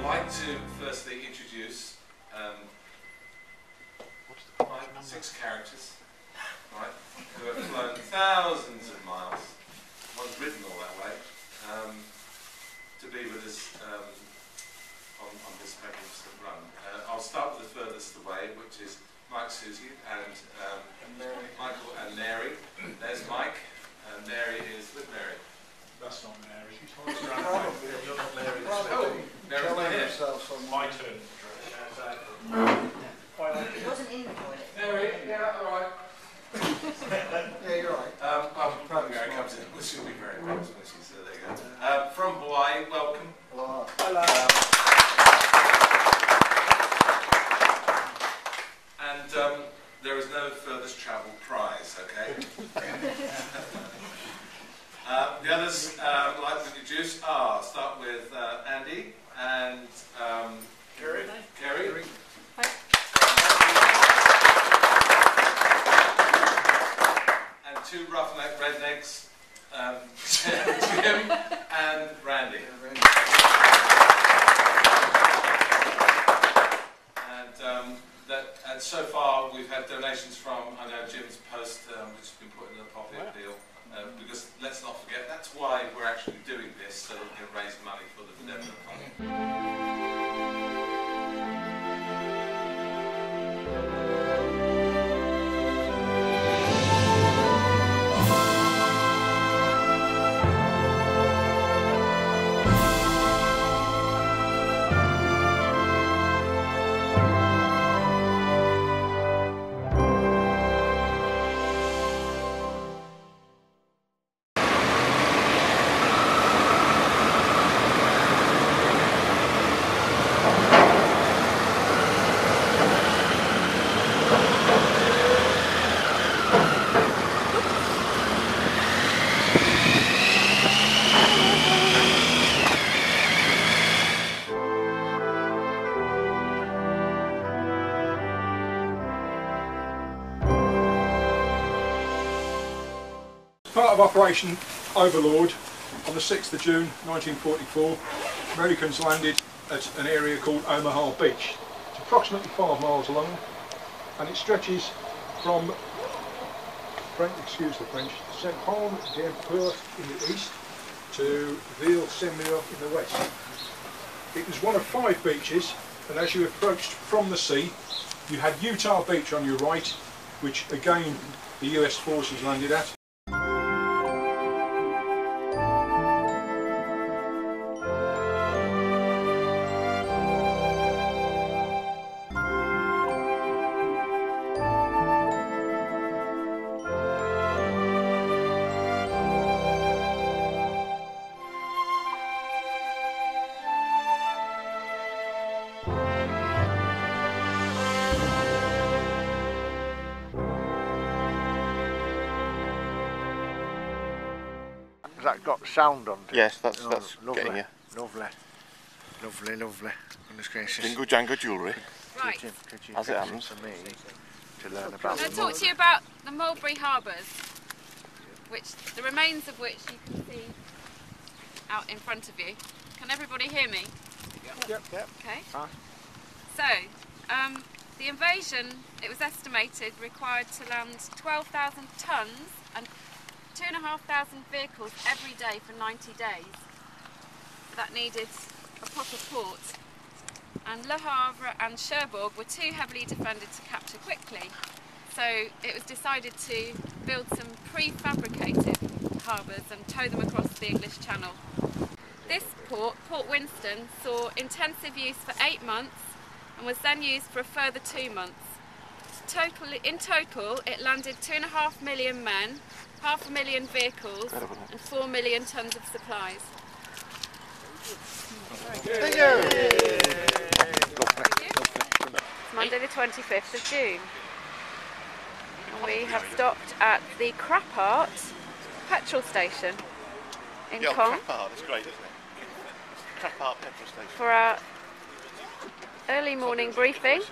I'd like to firstly introduce my 6 characters, right, who have flown thousands of miles, one's ridden all that way, to be with us on this magnificent run. I'll start with the furthest away, which is Mike, Susie, and Michael and Mary. There's Mike, and Mary is with Mary. That's not Mary. She's You're not Mary. Mary's not here. My turn. It wasn't in the toilet. Mary, yeah, all right. Yeah, you're right. Well, Mary comes in. She'll be very close when she's there. You go. From Hawaii, welcome. Hello. Hello. And there is no furthest travel prize, okay? The others I'd like to introduce are, start with Andy and Kerry. Hi. And 2 roughneck rednecks, Jim and Randy. And so far we've had donations from, I know, Jim's post, which has been put in the poppy appeal, because let's not forget, that's why we're actually doing this, so we can raise money for the Benevolent Fund. Part of Operation Overlord, on the 6th of June 1944, Americans landed at an area called Omaha Beach. It's approximately 5 miles long, and it stretches from, excuse the French, Saint-Paul-d'Empereur in the east to Ville-Saint-Meur in the west. It was one of 5 beaches, and as you approached from the sea, you had Utah Beach on your right, which again the US forces landed at. Has that got sound on it? Yes, that's lovely. getting you. Lovely. Lovely, lovely. Goodness gracious. Jingle jangle jewellery. Right. Could you As it get happens. to me to learn about I'll the talk to you about the Mulberry Harbours, which the remains of which you can see out in front of you. Can everybody hear me? Yep. Okay. Fine. So, the invasion, it was estimated, required to land 12,000 tonnes and 2,500 vehicles every day for 90 days. That needed a proper port. And Le Havre and Cherbourg were too heavily defended to capture quickly. So it was decided to build some prefabricated harbours and tow them across the English Channel. This port, Port Winston, saw intensive use for 8 months and was then used for a further 2 months. In total, it landed 2.5 million men, 500,000 vehicles and 4 million tonnes of supplies. Thank you. It's Monday the 25th of June. And we have stopped at the Crappart petrol station in Caen Crappart, it's great, isn't it? Crappart petrol station. for our early morning briefing.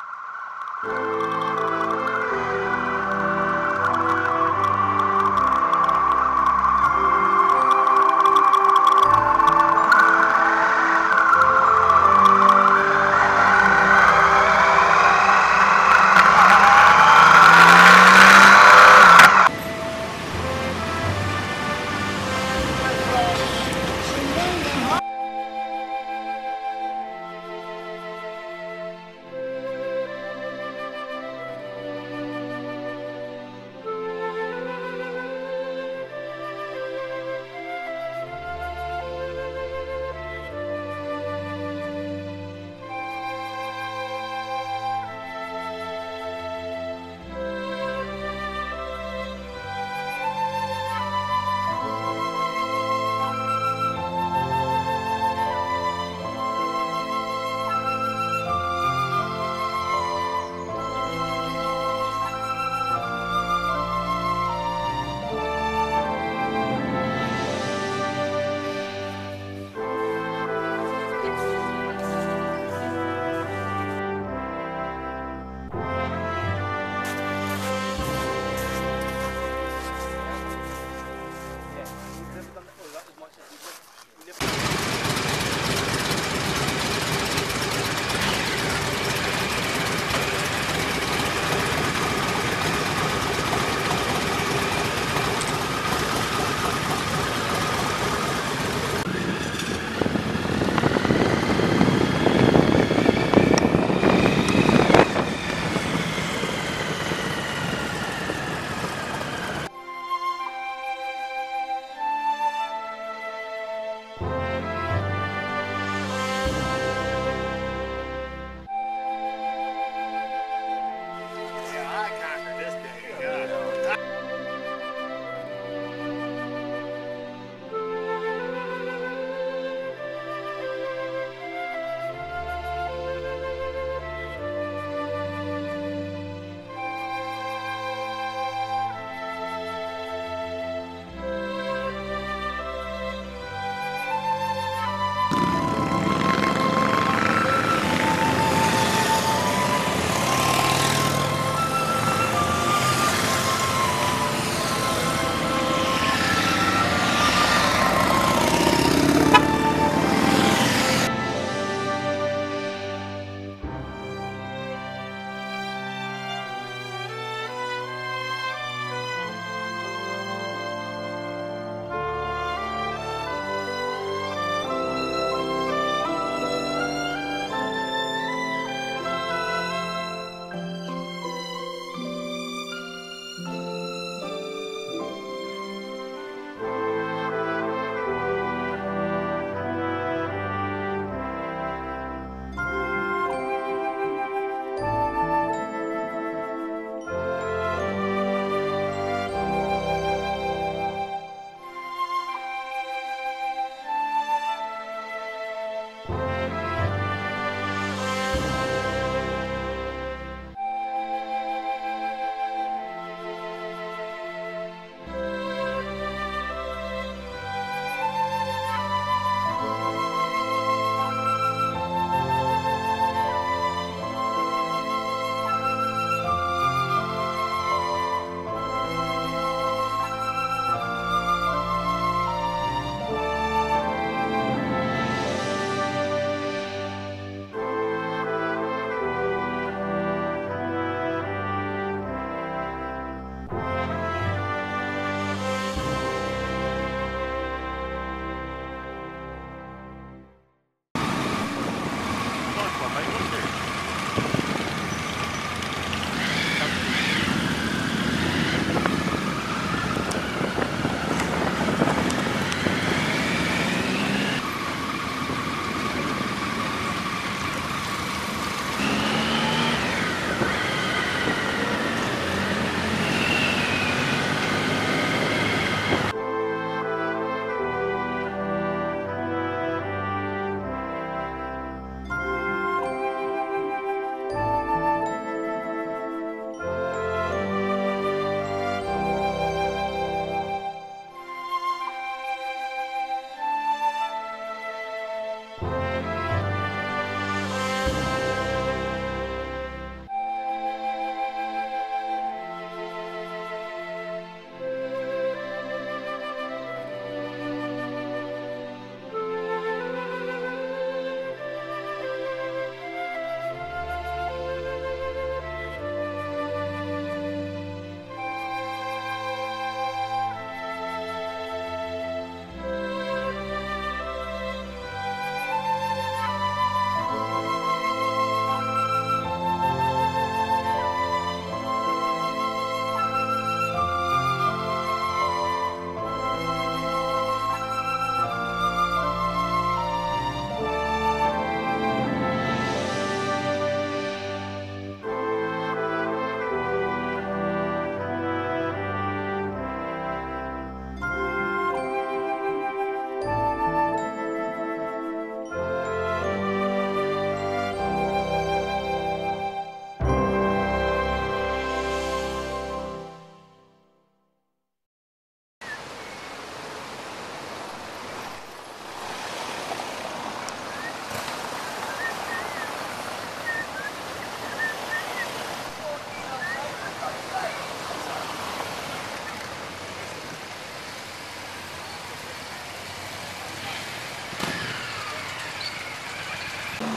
There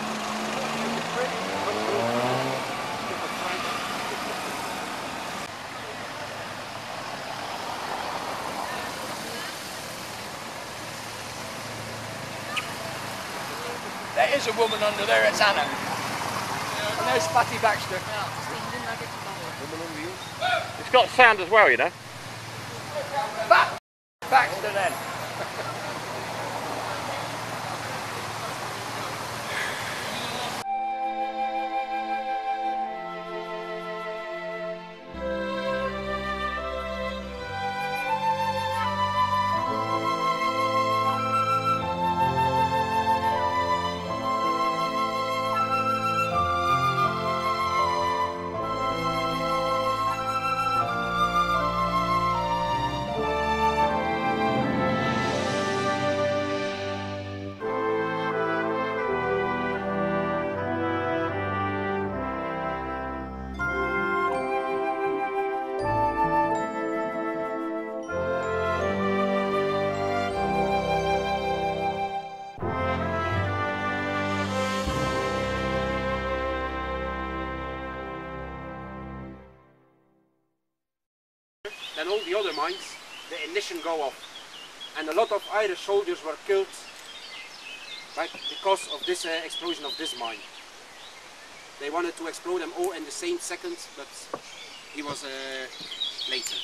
is a woman under there, it's Anna. And there's Fatty Baxter. It's got sound as well, you know. Baxter then. Then all the other mines, the ignition go off. And a lot of Irish soldiers were killed because of this explosion of this mine. They wanted to explode them all in the same second, but he was later.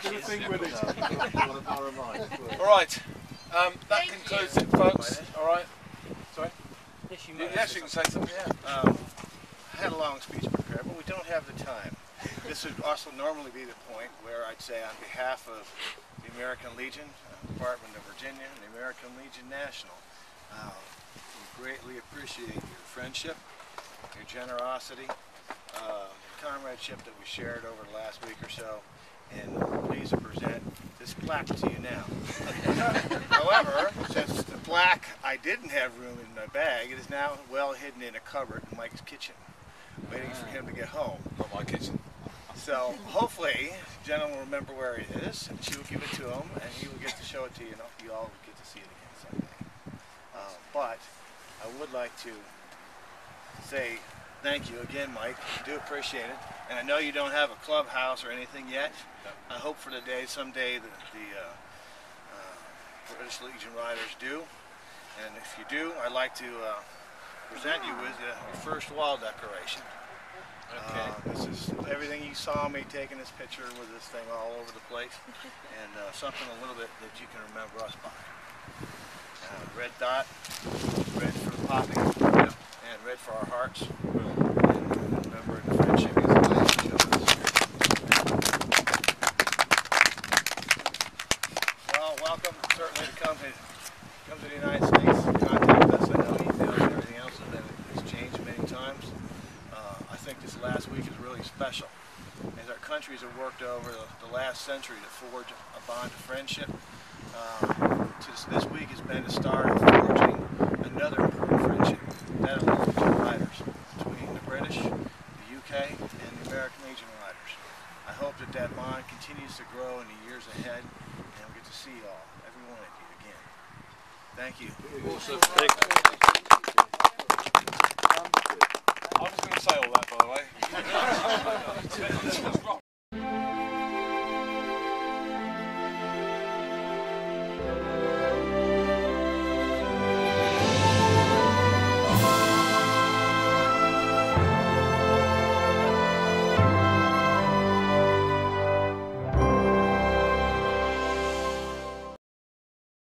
the thing with it. All right, that concludes it, folks. All right. Sorry. Yes, you can say something. Yeah. I had a long speech prepared, but we don't have the time. This would also normally be the point where I'd say on behalf of the American Legion, Department of Virginia, and the American Legion National, we greatly appreciate your friendship, your generosity, the comradeship that we shared over the last week or so, and pleased to present this plaque to you now. However, since the plaque I didn't have room in my bag, it is now well hidden in a cupboard in Mike's kitchen, waiting for him to get home. Not my kitchen. So hopefully, Jenna will remember where it is, and she will give it to him, and he will get to show it to you, and you all will get to see it again someday. But I would like to say thank you again, Mike. I do appreciate it. And I know you don't have a clubhouse or anything yet. I hope for the day, someday, that the British Legion Riders do. And if you do, I'd like to present you with your first wall decoration. Okay. This is everything you saw me taking this picture with this thing all over the place, and something a little bit that you can remember us by. Red dot, red for the popping, and red for our hearts. And remember the friendship is the life each other. Well, welcome certainly to come to the United States, contact us. I know emails and everything else has been exchanged many times. I think this last week is really special, as our countries have worked over the last century to forge a bond of friendship. This week has been the start of forging another important friendship, that of the Legion Riders, between the British, the UK, and the American Legion Riders. I hope that that bond continues to grow in the years ahead, and we'll get to see you all, every one of you, again. Thank you. Awesome. I was going to say all that, by the way.